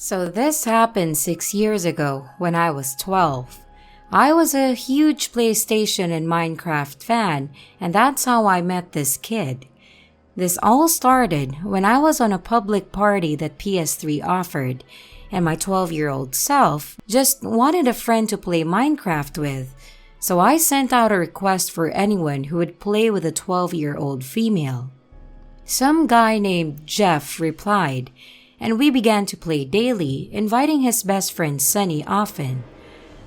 So this happened 6 years ago when I was 12. I was a huge PlayStation and Minecraft fan, and that's how I met this kid. This all started when I was on a public party that PS3 offered, and my 12-year-old self just wanted a friend to play Minecraft with. So I sent out a request for anyone who would play with a 12-year-old female. Some guy named Jeff replied, and we began to play daily, inviting his best friend Sunny often.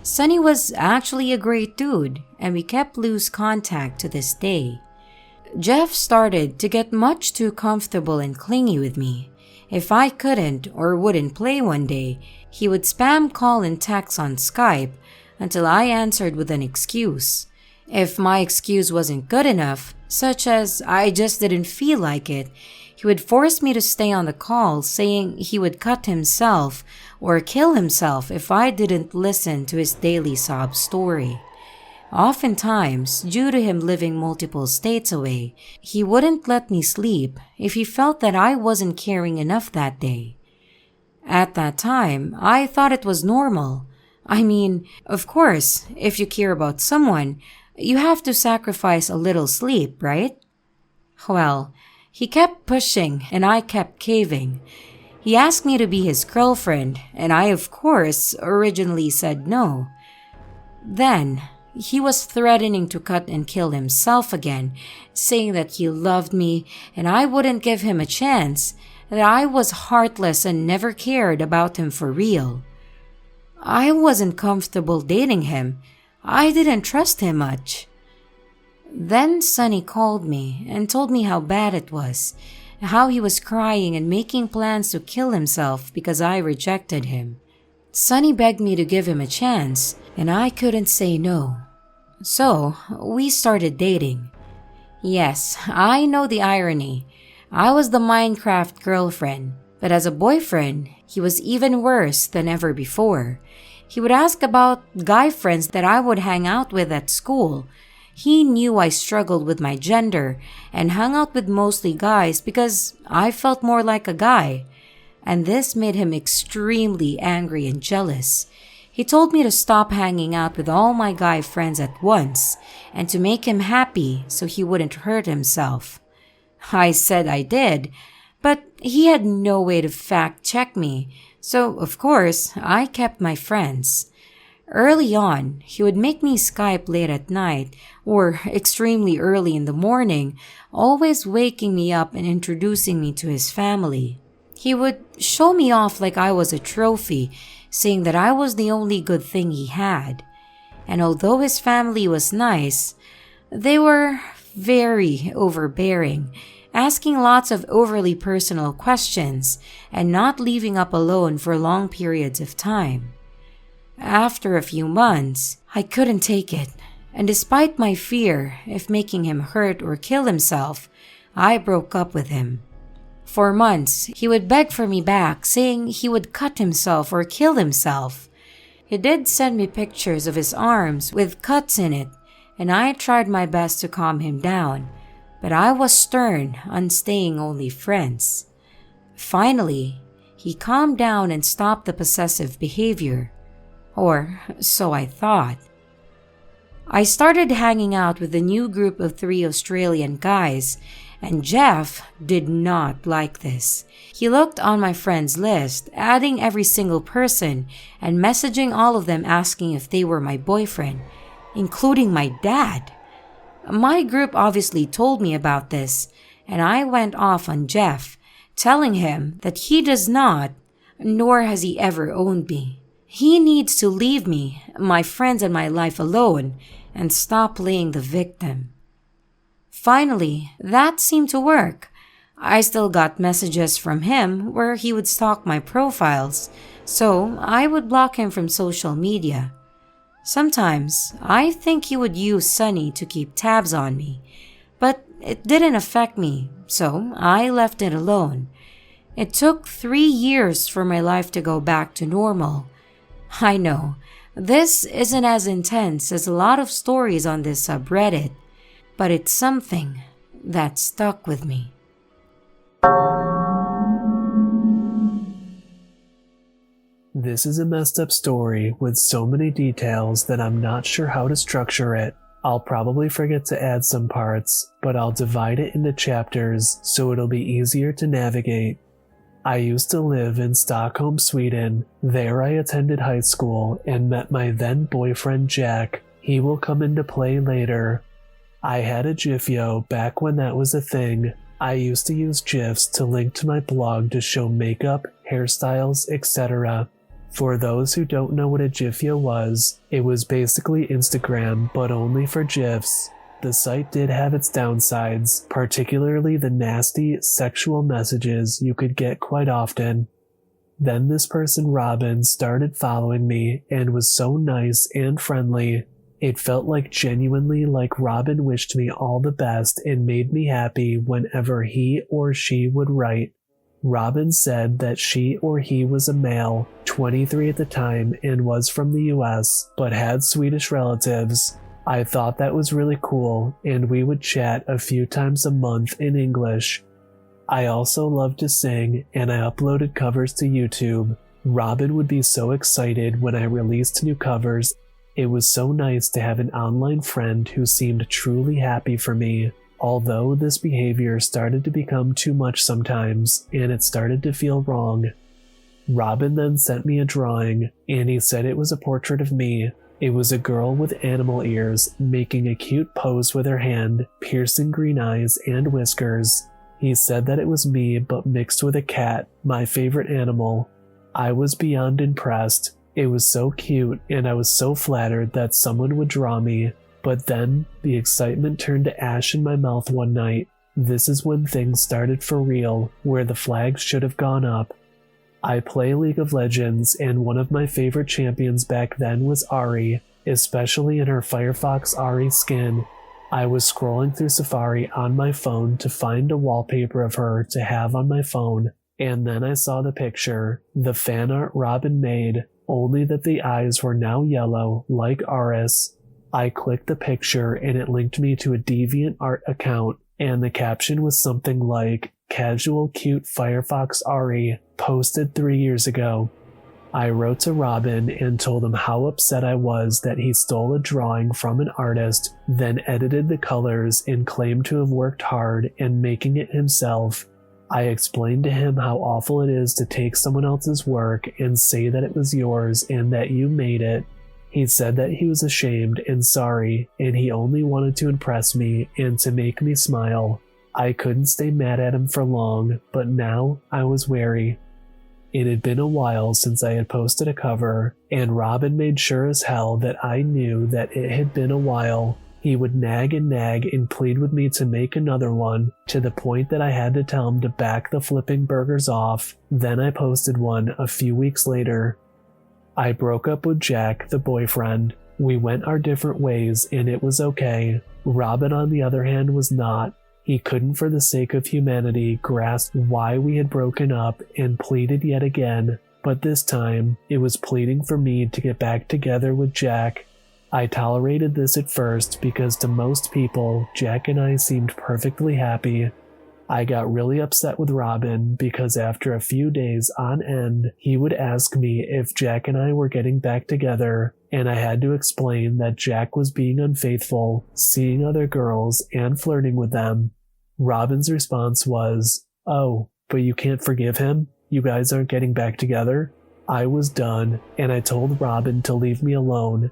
Sunny was actually a great dude, and we kept loose contact to this day. Jeff started to get much too comfortable and clingy with me. If I couldn't or wouldn't play one day, he would spam call and text on Skype until I answered with an excuse. If my excuse wasn't good enough, such as I just didn't feel like it, he would force me to stay on the call, saying he would cut himself or kill himself if I didn't listen to his daily sob story. Oftentimes, due to him living multiple states away, he wouldn't let me sleep if he felt that I wasn't caring enough that day. At that time, I thought it was normal. I mean, of course, if you care about someone, you have to sacrifice a little sleep, right? Well, he kept pushing and I kept caving. He asked me to be his girlfriend, and I, of course, originally said no. Then, he was threatening to cut and kill himself again, saying that he loved me and I wouldn't give him a chance, that I was heartless and never cared about him for real. I wasn't comfortable dating him. I didn't trust him much. Then Sunny called me and told me how bad it was, how he was crying and making plans to kill himself because I rejected him. Sunny begged me to give him a chance, and I couldn't say no. So, we started dating. Yes, I know the irony. I was the Minecraft girlfriend, but as a boyfriend, he was even worse than ever before. He would ask about guy friends that I would hang out with at school. He knew I struggled with my gender and hung out with mostly guys because I felt more like a guy. And this made him extremely angry and jealous. He told me to stop hanging out with all my guy friends at once and to make him happy so he wouldn't hurt himself. I said I did, but he had no way to fact check me, so of course I kept my friends. Early on, he would make me Skype late at night or extremely early in the morning, always waking me up and introducing me to his family. He would show me off like I was a trophy, saying that I was the only good thing he had. And although his family was nice, they were very overbearing, asking lots of overly personal questions and not leaving up alone for long periods of time. After a few months, I couldn't take it, and despite my fear of making him hurt or kill himself, I broke up with him. For months, he would beg for me back, saying he would cut himself or kill himself. He did send me pictures of his arms with cuts in it, and I tried my best to calm him down, but I was stern on staying only friends. Finally, he calmed down and stopped the possessive behavior. Or so I thought. I started hanging out with a new group of 3 Australian guys, and Jeff did not like this. He looked on my friends list, adding every single person and messaging all of them asking if they were my boyfriend, including my dad. My group obviously told me about this, and I went off on Jeff, telling him that he does not, nor has he ever owned me. He needs to leave me, my friends and my life alone, and stop playing the victim. Finally, that seemed to work. I still got messages from him where he would stalk my profiles, so I would block him from social media. Sometimes, I think he would use Sunny to keep tabs on me, but it didn't affect me, so I left it alone. It took 3 years for my life to go back to normal. I know, this isn't as intense as a lot of stories on this subreddit, but it's something that stuck with me. This is a messed up story with so many details that I'm not sure how to structure it. I'll probably forget to add some parts, but I'll divide it into chapters so it'll be easier to navigate. I used to live in Stockholm, Sweden. There I attended high school and met my then boyfriend Jack. He will come into play later. I had a GIFyo back when that was a thing. I used to use GIFs to link to my blog to show makeup, hairstyles, etc. For those who don't know what a GIFyo was, it was basically Instagram but only for GIFs. The site did have its downsides, particularly the nasty sexual messages you could get quite often. Then this person Robin started following me and was so nice and friendly. It felt genuinely like Robin wished me all the best and made me happy whenever he or she would write. Robin said that she or he was a male, 23 at the time, and was from the US, but had Swedish relatives. I thought that was really cool, and we would chat a few times a month in English. I also loved to sing, and I uploaded covers to YouTube. Robin would be so excited when I released new covers. It was so nice to have an online friend who seemed truly happy for me. Although this behavior started to become too much sometimes, and it started to feel wrong. Robin then sent me a drawing, and he said it was a portrait of me. It was a girl with animal ears, making a cute pose with her hand, piercing green eyes and whiskers. He said that it was me, but mixed with a cat, my favorite animal. I was beyond impressed. It was so cute, and I was so flattered that someone would draw me. But then, the excitement turned to ash in my mouth one night. This is when things started for real, where the flags should have gone up. I play League of Legends, and one of my favorite champions back then was Ahri, especially in her Firefox Ahri skin. I was scrolling through Safari on my phone to find a wallpaper of her to have on my phone, and then I saw the picture, the fan art Robin made, only that the eyes were now yellow, like Aris. I clicked the picture and it linked me to a DeviantArt account, and the caption was something like, "Casual cute Firefox Ahri, posted 3 years ago." I wrote to Robin and told him how upset I was that he stole a drawing from an artist, then edited the colors and claimed to have worked hard in making it himself. I explained to him how awful it is to take someone else's work and say that it was yours and that you made it. He said that he was ashamed and sorry, and he only wanted to impress me and to make me smile. I couldn't stay mad at him for long, but now I was wary. It had been a while since I had posted a cover, and Robin made sure as hell that I knew that it had been a while. He would nag and plead with me to make another one, to the point that I had to tell him to back the flipping burgers off. Then I posted one a few weeks later. I broke up with Jack, the boyfriend. We went our different ways, and it was okay. Robin, on the other hand, was not. He couldn't, for the sake of humanity, grasp why we had broken up and pleaded yet again, but this time, it was pleading for me to get back together with Jack. I tolerated this at first because to most people, Jack and I seemed perfectly happy. I got really upset with Robin because after a few days on end, he would ask me if Jack and I were getting back together, and I had to explain that Jack was being unfaithful, seeing other girls, and flirting with them. Robin's response was, "Oh, but you can't forgive him? You guys aren't getting back together?" I was done, and I told Robin to leave me alone.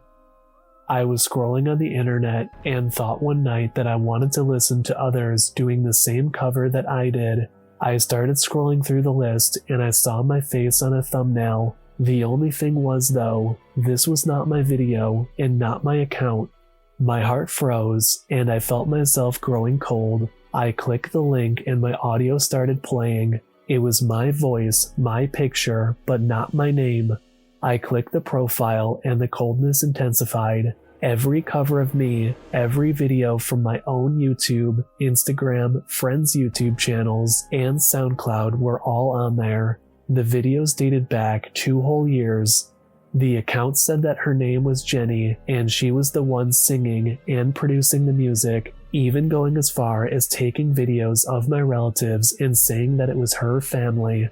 I was scrolling on the internet and thought one night that I wanted to listen to others doing the same cover that I did. I started scrolling through the list and I saw my face on a thumbnail. The only thing was, though, this was not my video and not my account. My heart froze and I felt myself growing cold. I clicked the link and my audio started playing. It was my voice, my picture, but not my name. I clicked the profile and the coldness intensified. Every cover of me, every video from my own YouTube, Instagram, friends' YouTube channels, and SoundCloud were all on there. The videos dated back 2 whole years. The account said that her name was Jenny, and she was the one singing and producing the music, even going as far as taking videos of my relatives and saying that it was her family.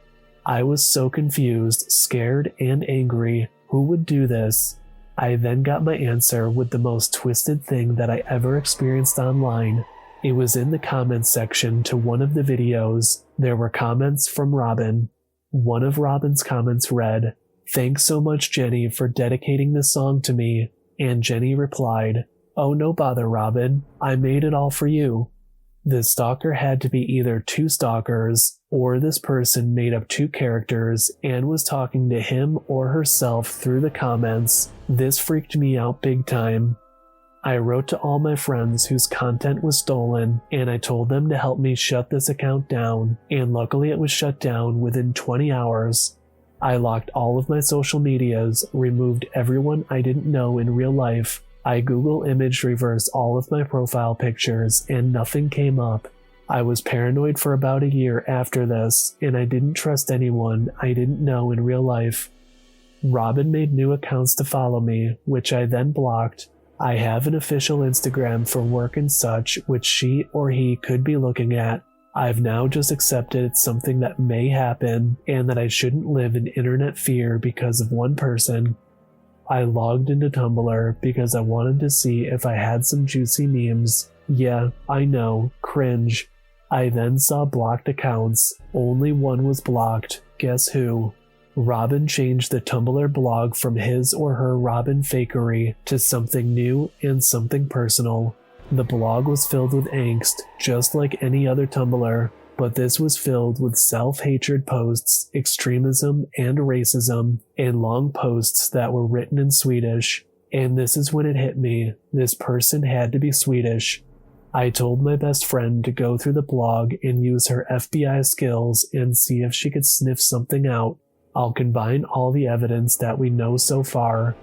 I was so confused, scared, and angry. Who would do this? I then got my answer with the most twisted thing that I ever experienced online. It was in the comments section to one of the videos. There were comments from Robin. One of Robin's comments read, "Thanks so much, Jenny, for dedicating this song to me." And Jenny replied, "Oh, no bother, Robin. I made it all for you." This stalker had to be either two stalkers, or this person made up two characters and was talking to him or herself through the comments. This freaked me out big time. I wrote to all my friends whose content was stolen, and I told them to help me shut this account down, and luckily it was shut down within 20 hours. I locked all of my social medias, removed everyone I didn't know in real life. I Google image reversed all of my profile pictures, and nothing came up. I was paranoid for about a year after this, and I didn't trust anyone I didn't know in real life. Robin made new accounts to follow me, which I then blocked. I have an official Instagram for work and such, which she or he could be looking at. I've now just accepted it's something that may happen, and that I shouldn't live in internet fear because of one person. I logged into Tumblr because I wanted to see if I had some juicy memes. Yeah, I know, cringe. I then saw blocked accounts. Only one was blocked. Guess who? Robin changed the Tumblr blog from his or her Robin fakery to something new and something personal. The blog was filled with angst, just like any other Tumblr, but this was filled with self-hatred posts, extremism and racism, and long posts that were written in Swedish. And this is when it hit me. This person had to be Swedish. I told my best friend to go through the blog and use her FBI skills and see if she could sniff something out. I'll combine all the evidence that we know so far.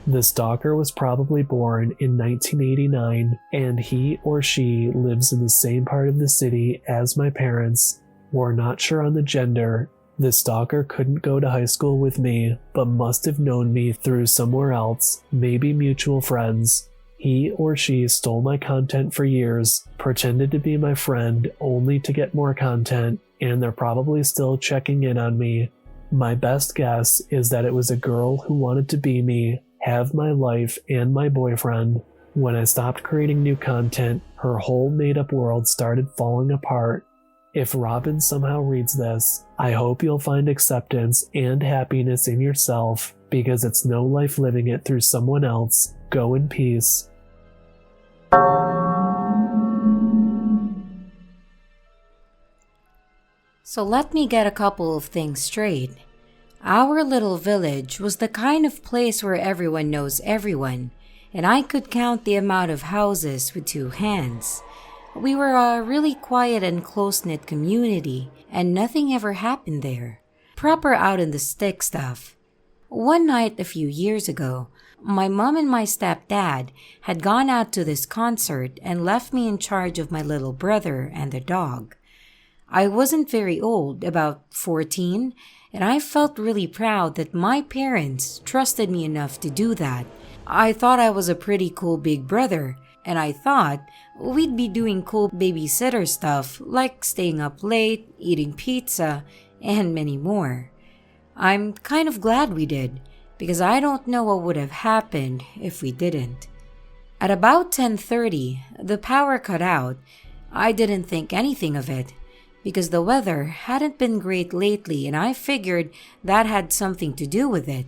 The stalker was probably born in 1989, and he or she lives in the same part of the city as my parents. We're not sure on the gender. The stalker couldn't go to high school with me, but must have known me through somewhere else, maybe mutual friends. He or she stole my content for years, pretended to be my friend only to get more content, and they're probably still checking in on me. My best guess is that it was a girl who wanted to be me, have my life and my boyfriend. When I stopped creating new content, her whole made-up world started falling apart. If Robin somehow reads this, I hope you'll find acceptance and happiness in yourself, because it's no life living it through someone else. Go in peace. So let me get a couple of things straight. Our little village was the kind of place where everyone knows everyone, and I could count the amount of houses with two hands. We were a really quiet and close-knit community, and nothing ever happened there. Proper out in the stick stuff. One night a few years ago, my mom and my stepdad had gone out to this concert and left me in charge of my little brother and the dog. I wasn't very old, about 14, and I felt really proud that my parents trusted me enough to do that. I thought I was a pretty cool big brother, and I thought we'd be doing cool babysitter stuff like staying up late, eating pizza, and many more. I'm kind of glad we did, because I don't know what would have happened if we didn't. At about 10:30, the power cut out. I didn't think anything of it, because the weather hadn't been great lately and I figured that had something to do with it.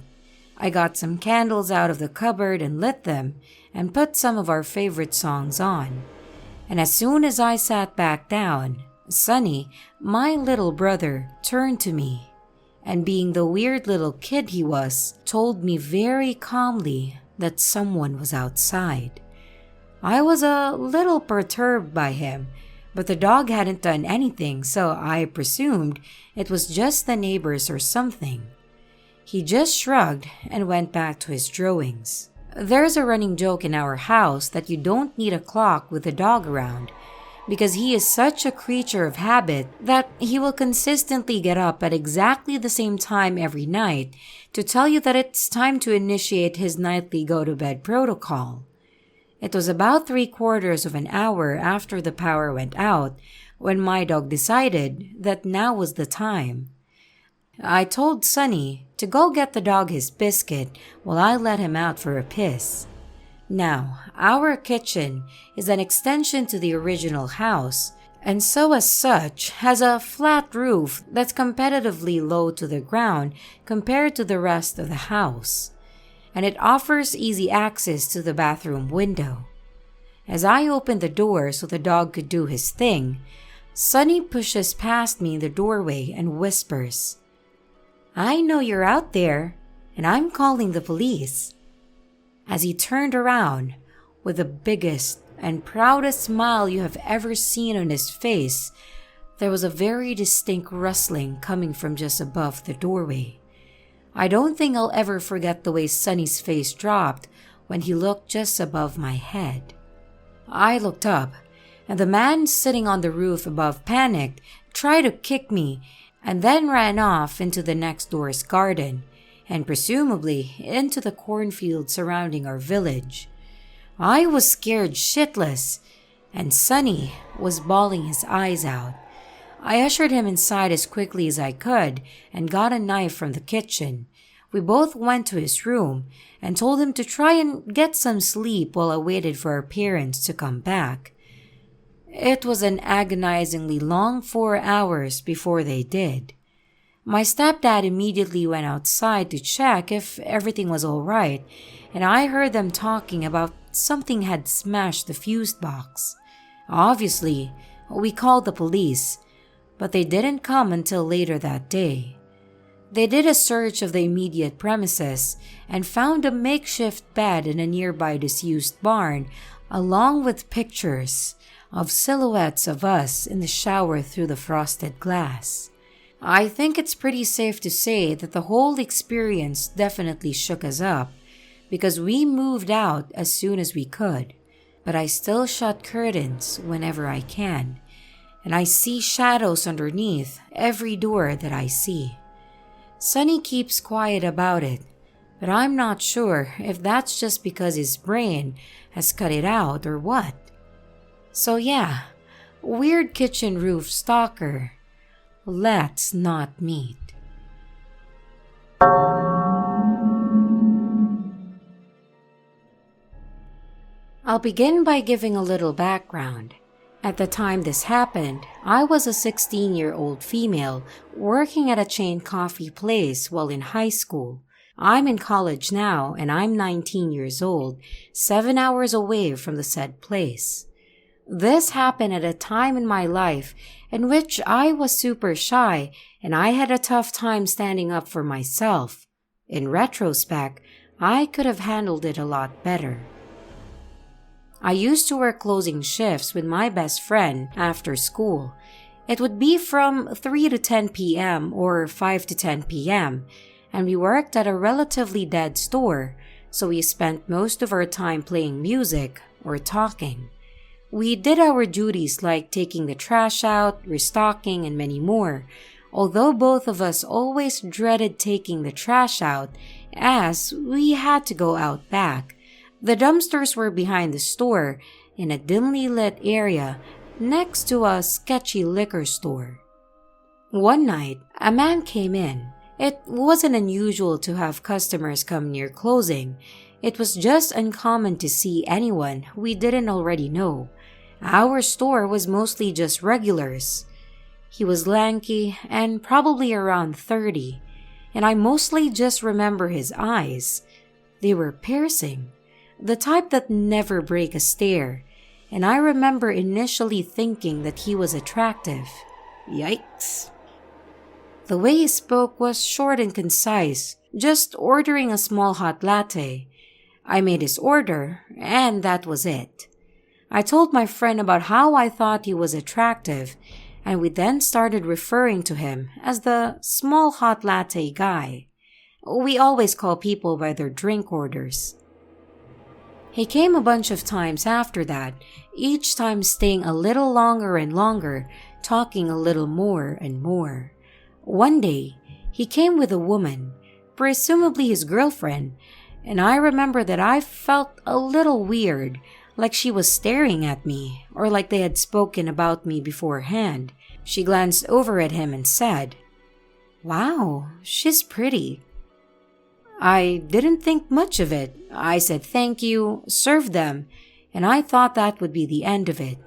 I got some candles out of the cupboard and lit them and put some of our favorite songs on. And as soon as I sat back down, Sonny, my little brother, turned to me and, being the weird little kid he was, told me very calmly that someone was outside. I was a little perturbed by him, but the dog hadn't done anything, so I presumed it was just the neighbors or something. He just shrugged and went back to his drawings. There's a running joke in our house that you don't need a clock with a dog around, because he is such a creature of habit that he will consistently get up at exactly the same time every night to tell you that it's time to initiate his nightly go-to-bed protocol. It was about 3/4 of an hour after the power went out when my dog decided that now was the time. I told Sonny to go get the dog his biscuit while I let him out for a piss. Now, our kitchen is an extension to the original house, and so as such has a flat roof that's competitively low to the ground compared to the rest of the house, and it offers easy access to the bathroom window. As I opened the door so the dog could do his thing, Sonny pushes past me in the doorway and whispers, "I know you're out there, and I'm calling the police." As he turned around, with the biggest and proudest smile you have ever seen on his face, there was a very distinct rustling coming from just above the doorway. I don't think I'll ever forget the way Sonny's face dropped when he looked just above my head. I looked up, and the man sitting on the roof above panicked, tried to kick me, and then ran off into the next door's garden, and presumably into the cornfield surrounding our village. I was scared shitless, and Sonny was bawling his eyes out. I ushered him inside as quickly as I could and got a knife from the kitchen. We both went to his room and told him to try and get some sleep while I waited for our parents to come back. It was an agonizingly long 4 hours before they did. My stepdad immediately went outside to check if everything was all right, and I heard them talking about something had smashed the fuse box. Obviously, we called the police, but they didn't come until later that day. They did a search of the immediate premises and found a makeshift bed in a nearby disused barn, along with pictures of silhouettes of us in the shower through the frosted glass. I think it's pretty safe to say that the whole experience definitely shook us up, because we moved out as soon as we could, but I still shut curtains whenever I can, and I see shadows underneath every door that I see. Sonny keeps quiet about it, but I'm not sure if that's just because his brain has cut it out or what. So yeah, weird kitchen roof stalker. Let's not meet. I'll begin by giving a little background. At the time this happened, I was a 16-year-old female working at a chain coffee place while in high school. I'm in college now and I'm 19 years old, 7 hours away from the said place. This happened at a time in my life in which I was super shy and I had a tough time standing up for myself. In retrospect, I could have handled it a lot better. I used to work closing shifts with my best friend after school. It would be from 3 to 10 p.m. or 5 to 10 p.m., and we worked at a relatively dead store, so we spent most of our time playing music or talking. We did our duties like taking the trash out, restocking, and many more, although both of us always dreaded taking the trash out as we had to go out back. The dumpsters were behind the store in a dimly lit area next to a sketchy liquor store. One night, a man came in. It wasn't unusual to have customers come near closing. It was just uncommon to see anyone we didn't already know. Our store was mostly just regulars. He was lanky and probably around 30, and I mostly just remember his eyes. They were piercing, the type that never break a stare, and I remember initially thinking that he was attractive. Yikes. The way he spoke was short and concise, just ordering a small hot latte. I made his order, and that was it. I told my friend about how I thought he was attractive, and we then started referring to him as the small hot latte guy. We always call people by their drink orders. He came a bunch of times after that, each time staying a little longer and longer, talking a little more and more. One day, he came with a woman, presumably his girlfriend, and I remember that I felt a little weird, like she was staring at me, or like they had spoken about me beforehand. She glanced over at him and said, "Wow, she's pretty." I didn't think much of it. I said thank you, served them, and I thought that would be the end of it.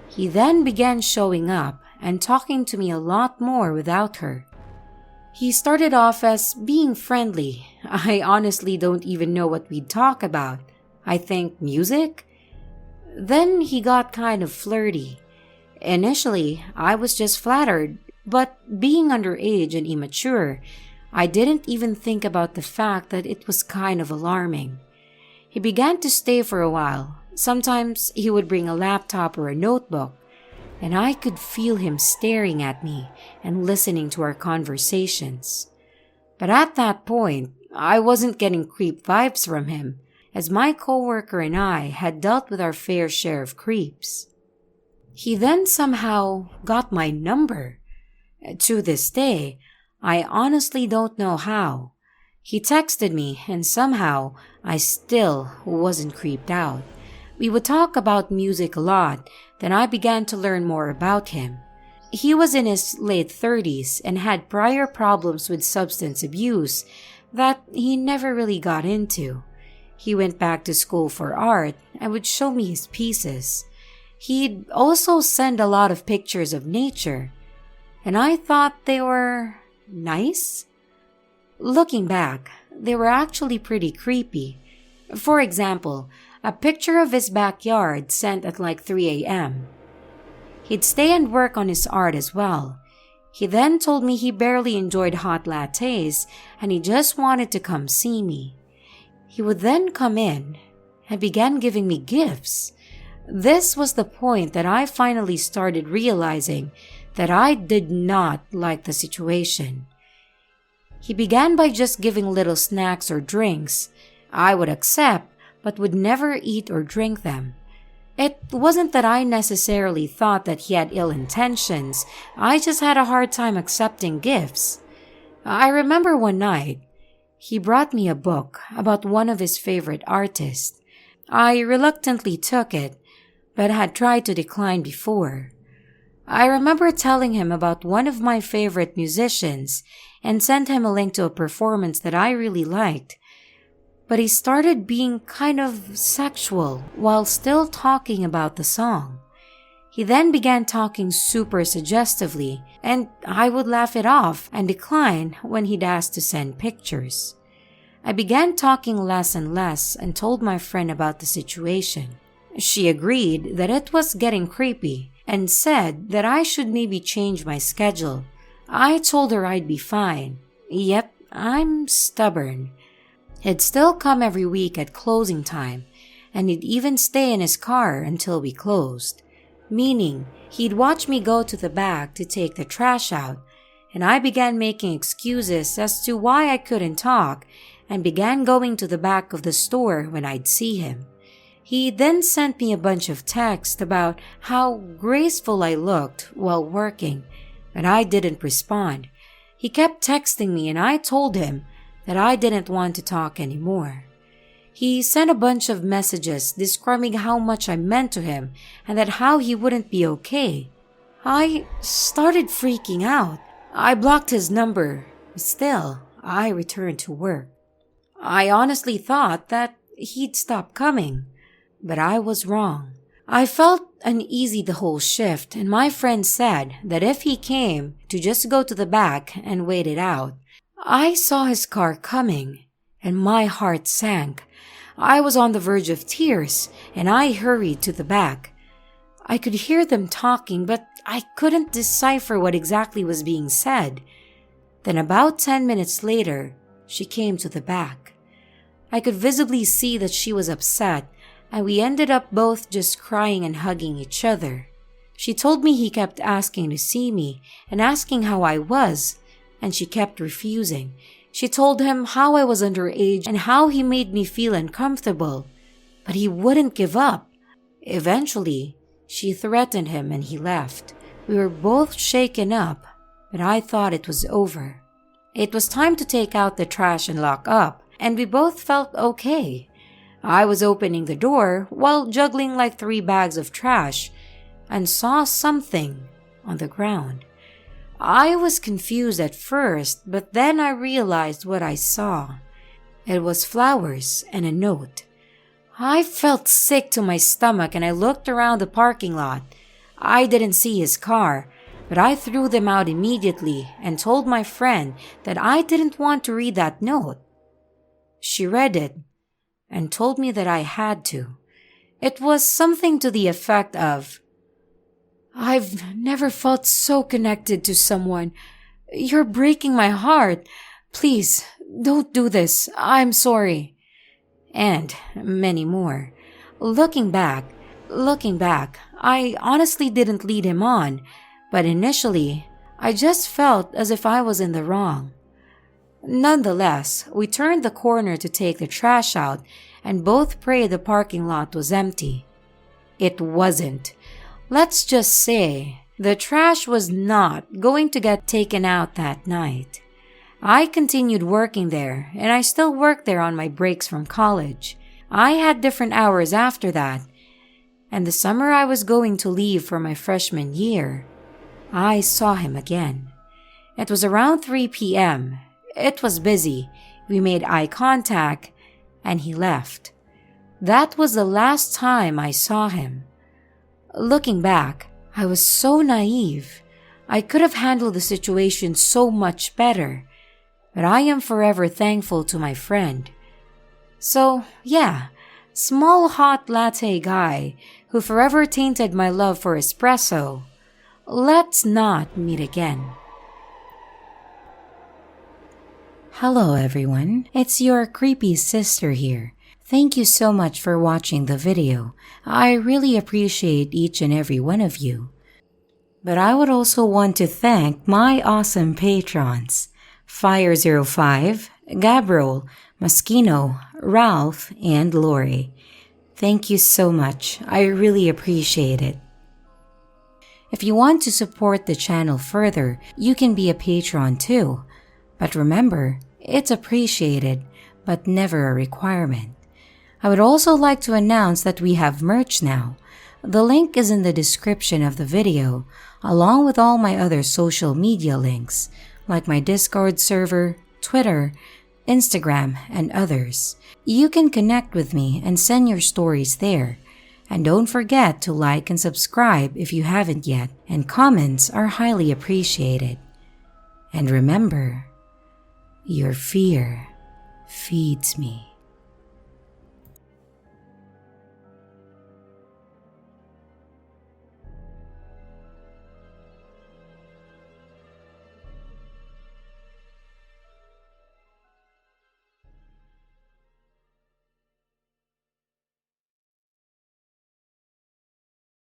He then began showing up and talking to me a lot more without her. He started off as being friendly. I honestly don't even know what we'd talk about. I think music? Then he got kind of flirty. Initially, I was just flattered, but being underage and immature, I didn't even think about the fact that it was kind of alarming. He began to stay for a while. Sometimes he would bring a laptop or a notebook, and I could feel him staring at me and listening to our conversations. But at that point, I wasn't getting creep vibes from him, as my coworker and I had dealt with our fair share of creeps. He then somehow got my number. To this day, I honestly don't know how. He texted me, and somehow I still wasn't creeped out. We would talk about music a lot, then I began to learn more about him. He was in his late 30s and had prior problems with substance abuse that he never really got into. He went back to school for art and would show me his pieces. He'd also send a lot of pictures of nature, and I thought they were nice. Looking back, they were actually pretty creepy. For example, a picture of his backyard sent at like 3 a.m. He'd stay and work on his art as well. He then told me he barely enjoyed hot lattes and he just wanted to come see me. He would then come in and began giving me gifts. This was the point that I finally started realizing that I did not like the situation. He began by just giving little snacks or drinks. I would accept, but would never eat or drink them. It wasn't that I necessarily thought that he had ill intentions. I just had a hard time accepting gifts. I remember one night, he brought me a book about one of his favorite artists. I reluctantly took it, but had tried to decline before. I remember telling him about one of my favorite musicians and sent him a link to a performance that I really liked. But he started being kind of sexual while still talking about the song. He then began talking super suggestively, and I would laugh it off and decline when he'd ask to send pictures. I began talking less and less and told my friend about the situation. She agreed that it was getting creepy and said that I should maybe change my schedule. I told her I'd be fine. Yep, I'm stubborn. He'd still come every week at closing time, and he'd even stay in his car until we closed. Meaning, he'd watch me go to the back to take the trash out, and I began making excuses as to why I couldn't talk and began going to the back of the store when I'd see him. He then sent me a bunch of texts about how graceful I looked while working, but I didn't respond. He kept texting me and I told him that I didn't want to talk anymore. He sent a bunch of messages describing how much I meant to him and that how he wouldn't be okay. I started freaking out. I blocked his number. Still, I returned to work. I honestly thought that he'd stop coming, but I was wrong. I felt uneasy the whole shift, and my friend said that if he came, to just go to the back and wait it out. I saw his car coming, and my heart sank. I was on the verge of tears, and I hurried to the back. I could hear them talking, but I couldn't decipher what exactly was being said. Then about 10 minutes later, she came to the back. I could visibly see that she was upset, and we ended up both just crying and hugging each other. She told me he kept asking to see me and asking how I was, and she kept refusing. She told him how I was underage and how he made me feel uncomfortable, but he wouldn't give up. Eventually, she threatened him and he left. We were both shaken up, but I thought it was over. It was time to take out the trash and lock up, and we both felt okay. I was opening the door while juggling like 3 bags of trash and saw something on the ground. I was confused at first, but then I realized what I saw. It was flowers and a note. I felt sick to my stomach and I looked around the parking lot. I didn't see his car, but I threw them out immediately and told my friend that I didn't want to read that note. She read it and told me that I had to. It was something to the effect of, "I've never felt so connected to someone. You're breaking my heart. Please, don't do this. I'm sorry." And many more. Looking back, I honestly didn't lead him on, but initially, I just felt as if I was in the wrong. Nonetheless, we turned the corner to take the trash out and both prayed the parking lot was empty. It wasn't. Let's just say, the trash was not going to get taken out that night. I continued working there, and I still worked there on my breaks from college. I had different hours after that, and the summer I was going to leave for my freshman year, I saw him again. It was around 3 p.m. It was busy. We made eye contact, and he left. That was the last time I saw him. Looking back, I was so naive. I could have handled the situation so much better, but I am forever thankful to my friend. So, yeah, small hot latte guy who forever tainted my love for espresso. Let's not meet again. Hello everyone, it's your creepy sister here. Thank you so much for watching the video. I really appreciate each and every one of you. But I would also want to thank my awesome patrons, Fire05, Gabriel, Moschino, Ralph, and Lori. Thank you so much. I really appreciate it. If you want to support the channel further, you can be a patron too. But remember, it's appreciated, but never a requirement. I would also like to announce that we have merch now. The link is in the description of the video, along with all my other social media links, like my Discord server, Twitter, Instagram, and others. You can connect with me and send your stories there. And don't forget to like and subscribe if you haven't yet, and comments are highly appreciated. And remember, your fear feeds me.